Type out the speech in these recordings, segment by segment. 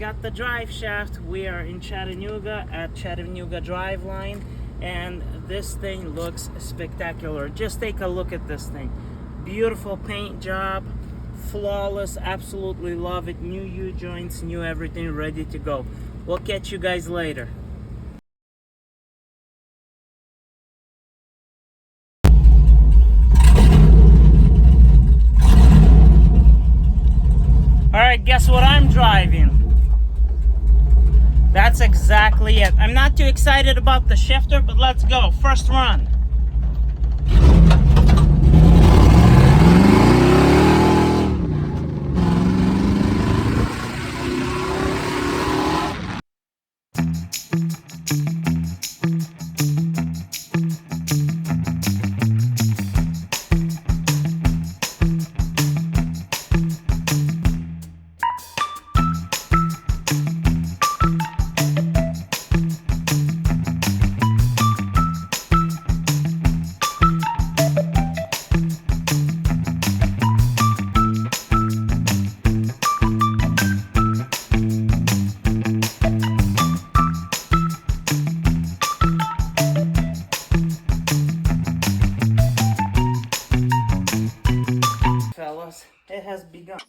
got the drive shaft. We are in Chattanooga at Chattanooga Drive Line, and this thing looks spectacular. Just take a look at this thing. Beautiful paint job, flawless, absolutely love it. New U-joints, new everything, ready to go. We'll catch you guys later. Alright, guess what I'm driving? That's exactly it. I'm not too excited about the shifter, but let's go. First run. Fellas, it has begun.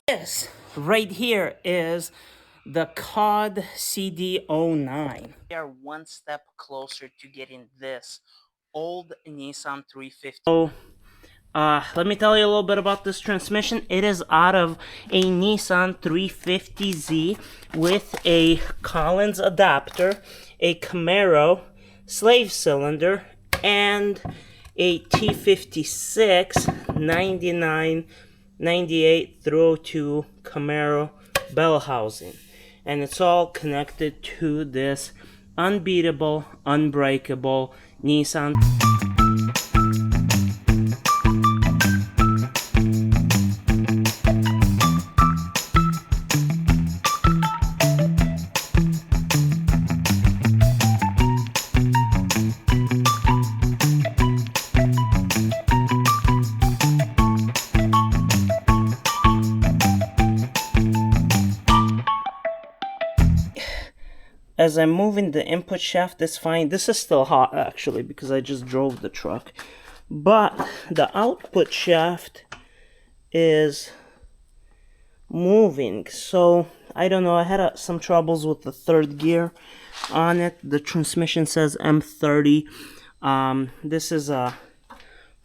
This right here is the COD CD009. We are one step closer to getting this old Nissan 350. So, let me tell you a little bit about this transmission. It is out of a Nissan 350Z with a Collins adapter, a Camaro slave cylinder, and a T56 99 98 through 02 Camaro bell housing, and it's all connected to this unbeatable, unbreakable Nissan. As I'm moving the input shaft, it's fine. This is still hot actually because I just drove the truck. But the output shaft is moving. So I don't know. I had some troubles with the third gear on it. The transmission says M30. This is a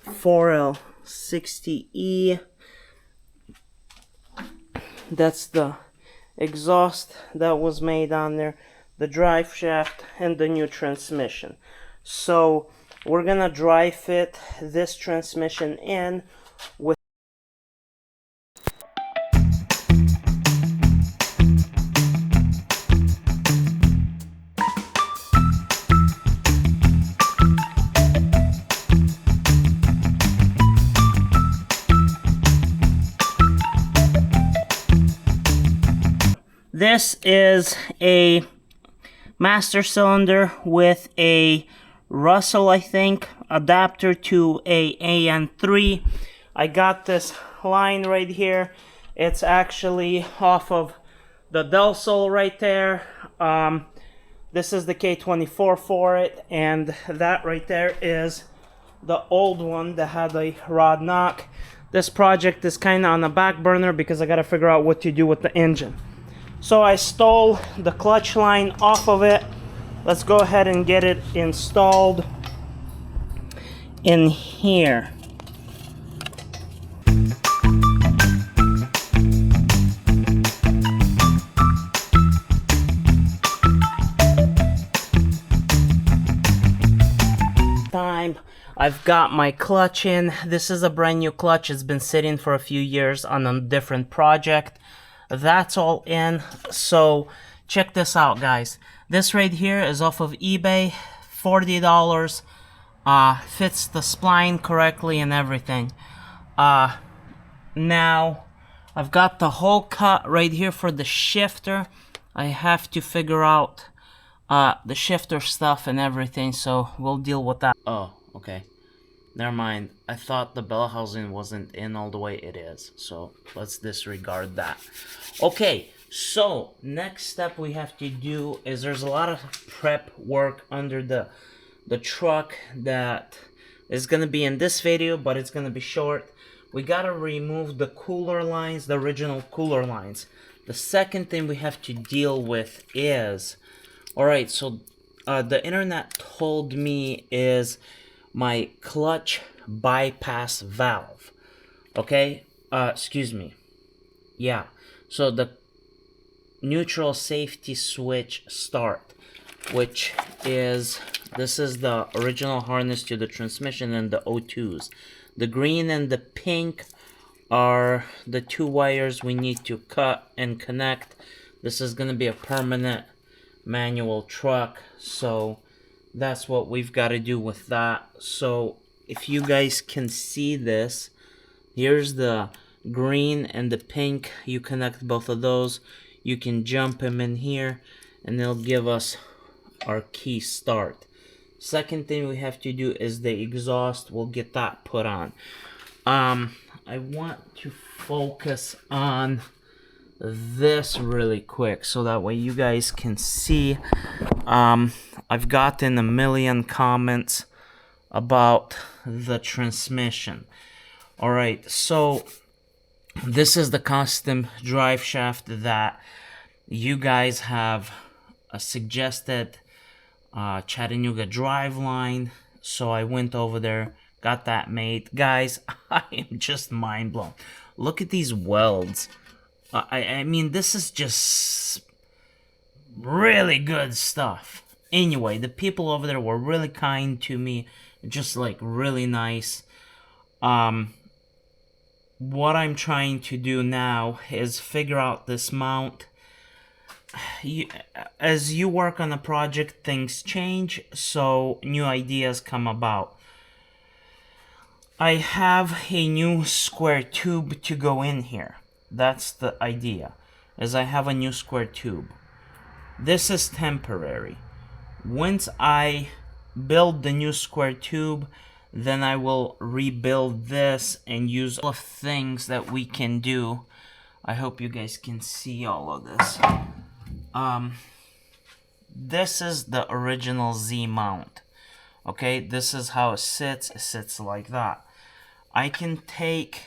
4L60E. That's the exhaust that was made on there, the drive shaft, and the new transmission. So we're gonna dry fit this transmission in with this is a master cylinder with a Russell, I think, adapter to a AN3. I got this line right here. It's actually off of the Del Sol right there. This is the K24 for it, and that right there is the old one that had a rod knock. This project is kind of on the back burner because I got to figure out what to do with the engine. So I stole the clutch line off of it. Let's go ahead and get it installed in here. I've got my clutch in. This is a brand new clutch. It's been sitting for a few years on a different project. That's all in. So check this out, guys. This right here is off of eBay, $40. Fits the spline correctly and everything. Now I've got the hole cut right here for the shifter. I have to figure out the shifter stuff and everything, so we'll deal with that. Oh, okay. Never mind. I thought the bell housing wasn't in all the way. It is. So let's disregard that. Okay, So next step we have to do is there's a lot of prep work under the truck that is gonna be in this video, but it's gonna be short. We gotta remove the cooler lines, the original cooler lines. The second thing we have to deal with is, alright, so the internet told me is my clutch bypass valve. Okay, excuse me. Yeah, so the neutral safety switch start, which is, this is the original harness to the transmission and the O2s. The green and the pink are the two wires we need to cut and connect. This is going to be a permanent manual truck, so that's what we've got to do with that. So if you guys can see this, here's the green and the pink. You connect both of those. You can jump them in here and it'll give us our key start. Second thing we have to do is the exhaust. We'll get that put on. I want to focus on this really quick so that way you guys can see. I've gotten a million comments about the transmission. Alright, so this is the custom drive shaft that you guys have suggested, Chattanooga driveline. So I went over there, got that made. Guys, I am just mind blown. Look at these welds. I mean, this is just really good stuff. Anyway, the people over there were really kind to me, just like really nice. What I'm trying to do now is figure out this mount. As you work on a project, things change, so new ideas come about. I have a new square tube to go in here. That's the idea, is I have a new square tube. This is temporary. Once I build the new square tube, then I will rebuild this and use all of things that we can do. I hope you guys can see all of this. This is the original Z mount. Okay, this is how it sits. It sits like that. I can take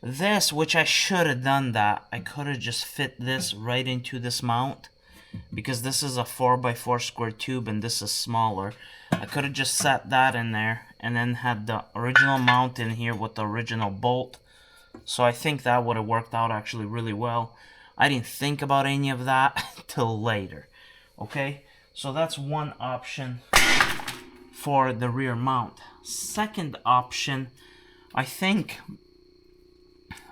this, which I should have done that. I could have just fit this right into this mount, because this is a 4x4 square tube and this is smaller. I could have just set that in there and then had the original mount in here with the original bolt. So I think that would have worked out actually really well. I didn't think about any of that till later. Okay, so that's one option for the rear mount. Second option, I think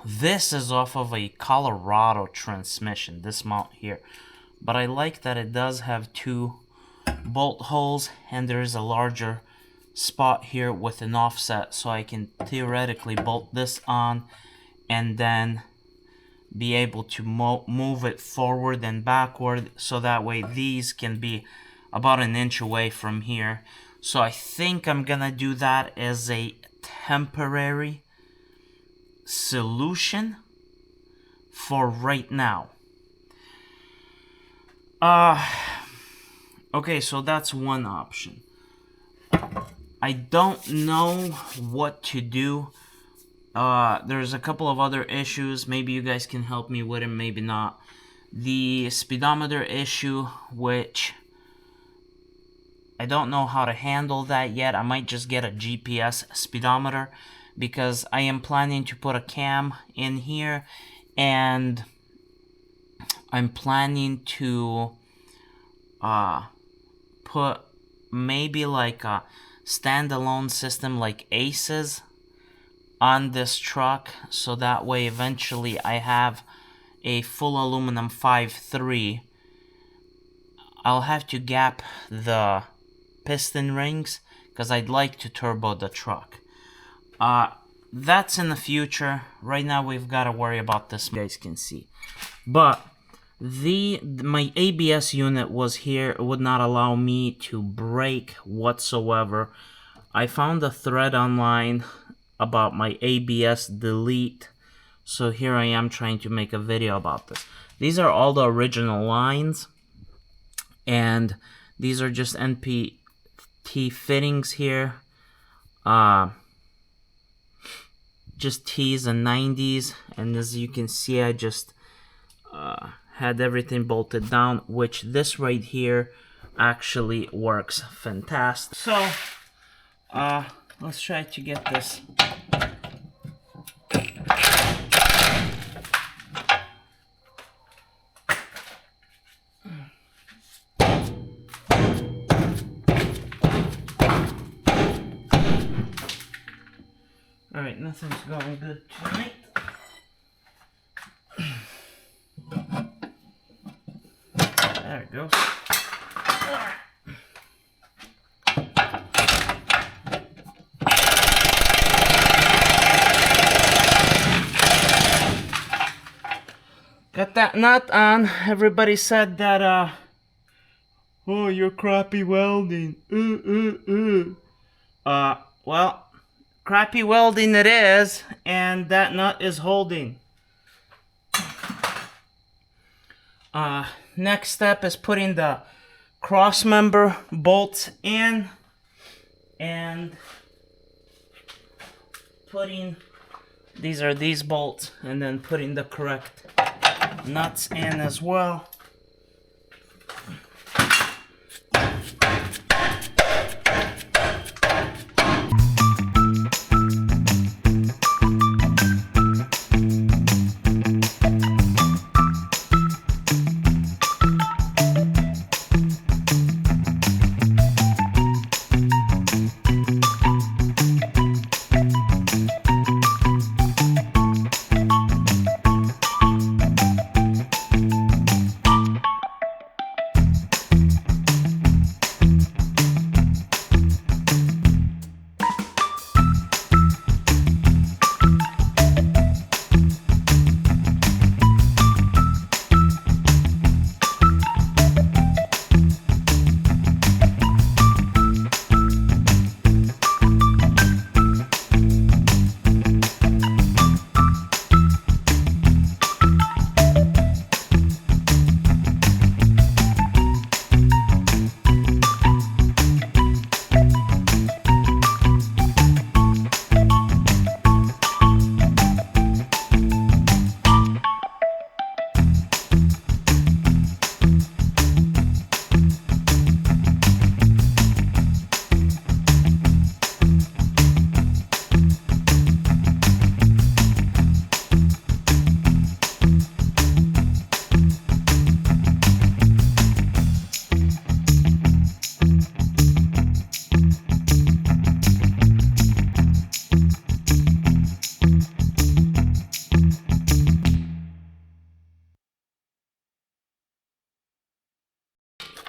this is off of a Colorado transmission, this mount here. But I like that it does have two bolt holes and there is a larger spot here with an offset, so I can theoretically bolt this on and then be able to move it forward and backward, so that way these can be about an inch away from here. So I think I'm gonna do that as a temporary solution for right now. Okay, so that's one option. I don't know what to do. There's a couple of other issues. Maybe you guys can help me with them, maybe not. The speedometer issue, which I don't know how to handle that yet. I might just get a GPS speedometer, because I am planning to put a cam in here, and I'm planning to put maybe like a standalone system like Ace's on this truck, so that way eventually I have a full aluminum 5.3. I'll have to gap the piston rings because I'd like to turbo the truck. That's in the future. Right now we've got to worry about this, you guys can see. But my ABS unit was here. It would not allow me to brake whatsoever. I found a thread online about my ABS delete, so here I am trying to make a video about this. These are all the original lines, and these are just NPT fittings here. Just T's and 90s, and as you can see, I just had everything bolted down, which this right here actually works fantastic. So let's try to get this. All right, nothing's going good tonight. There it goes. Got that nut on. Everybody said that, oh, you're crappy welding. Well, crappy welding it is, and that nut is holding. Next step is putting the cross member bolts in and putting these bolts, and then putting the correct nuts in as well.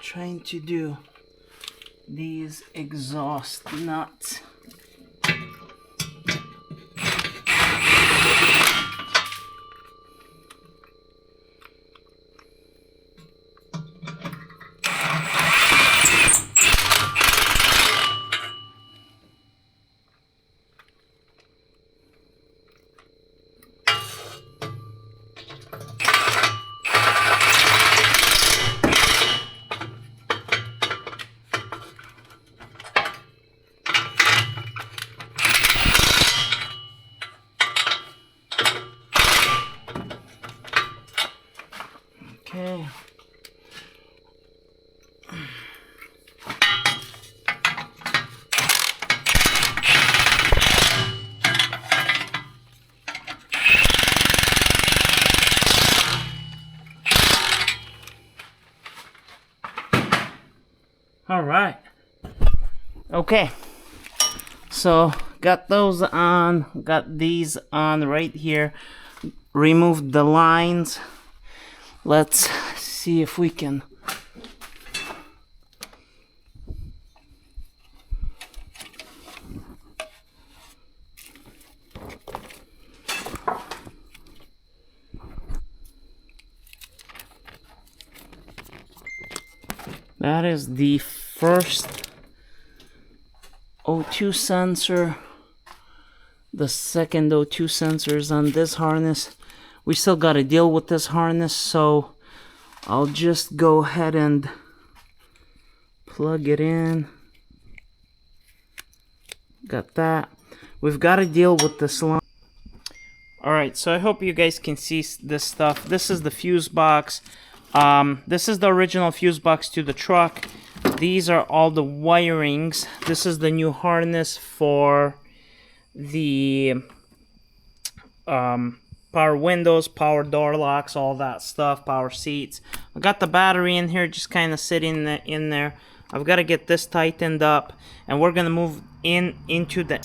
Trying to do these exhaust nuts. Okay. All right. Okay. So got those on, got these on right here. Removed the lines. Let's see if we can that is the first O2 sensor. The second O2 sensor is on this harness. we still got to deal with this harness, so I'll just go ahead and plug it in. Got that. We've got to deal with this line. Alright, so I hope you guys can see this stuff. This is the fuse box. This is the original fuse box to the truck. These are all the wirings. This is the new harness for the power windows, power door locks, all that stuff, power seats. I got the battery in here just kind of sitting in there. I've got to get this tightened up, and we're going to move into the...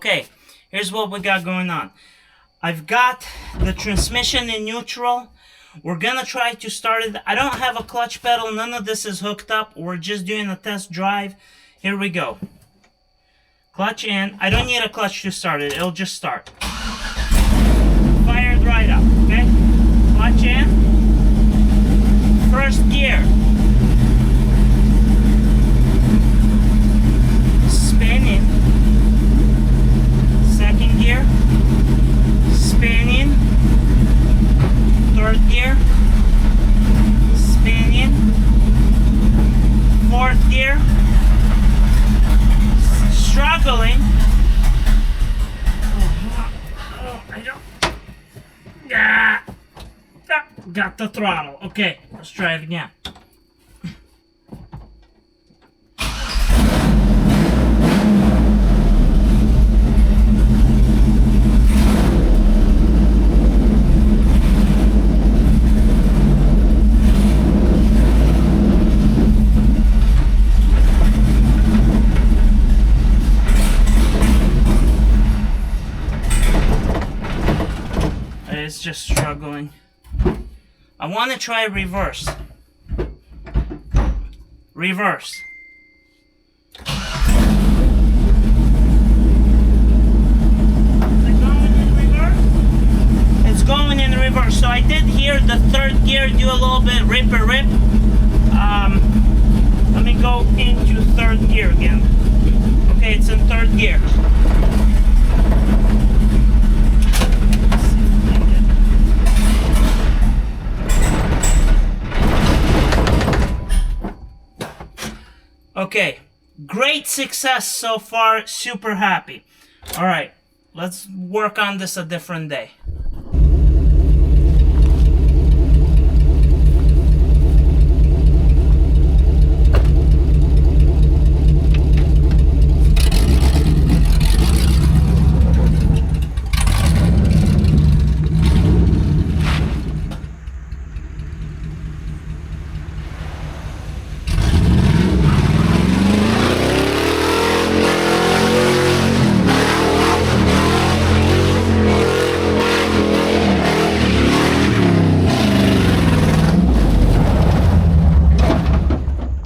Okay, here's what we got going on. I've got the transmission in neutral. We're gonna try to start it. I don't have a clutch pedal. None of this is hooked up. We're just doing a test drive. Here we go. Clutch in. I don't need a clutch to start it. It'll just start. Fired right up, okay? Clutch in. First gear. Spinning. Second gear. Spinning. Third gear. Spinning. Fourth gear. Struggling. I don't. Got the throttle. Okay, let's try it again. It's just struggling. I want to try reverse. Reverse. Is it going in reverse? It's going in reverse. So I did hear the third gear do a little bit rip. Let me go into third gear again. Okay, it's in third gear. Okay, great success so far, super happy. All right, let's work on this a different day.